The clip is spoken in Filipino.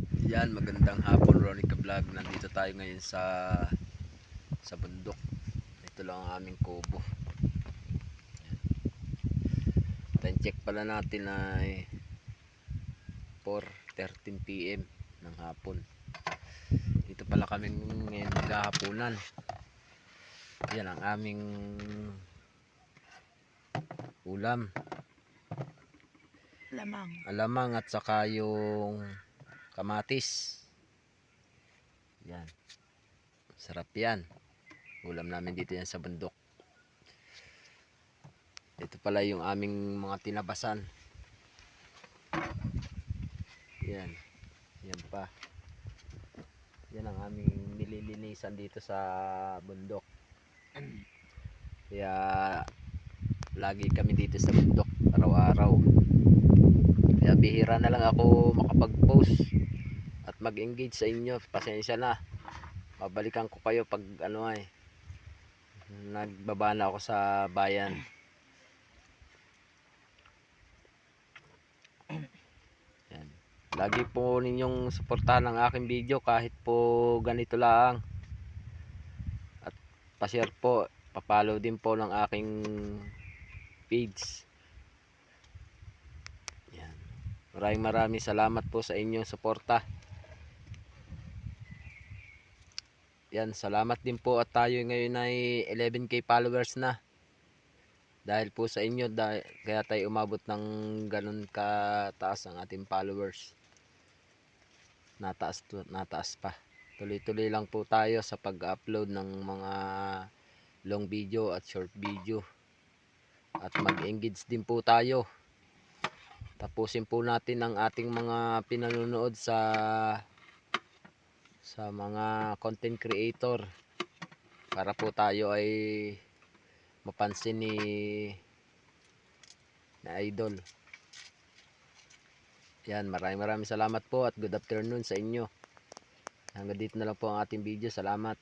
Yan, magandang hapon, Ronica Vlog. Nandito tayo ngayon sa bundok. Ito lang ang aming kubo. Time check pala natin ay 4:13 PM ng hapon. Dito pala kami ngayon maghahaponan. Yan ang aming ulam. Alamang at saka yung kamatis. Yan. Sarap yan. Ulam namin dito yan sa bundok. Ito pala yung aming mga tinabasan. Yan. Yan pa. Yan ang aming nililinisan dito sa bundok. Kaya lagi kami dito sa bundok araw-araw. Kaya bihira na lang ako makapag-post at mag-engage sa inyo. Pasensya na. Babalikan ko kayo pag nagbaba na ako sa bayan. Yan. Lagi po ninyong suportahan ang aking video kahit po ganito lang. At pa-share po, pa-follow din po ng aking page. Yan. Maraming salamat po sa inyong suporta. Yan, salamat din po at tayo ngayon ay 11K followers na. Dahil po sa inyo, kaya tayo umabot ng ganun kataas ang ating followers. Nataas pa. Tuloy-tuloy lang po tayo sa pag-upload ng mga long video at short video. At mag-engage din po tayo. Tapusin po natin ang ating mga pinanonood sa mga content creator para po tayo ay mapansin na idol. Yan, maraming salamat po at good afternoon sa inyo. Hanggang dito na lang po ang ating video. Salamat.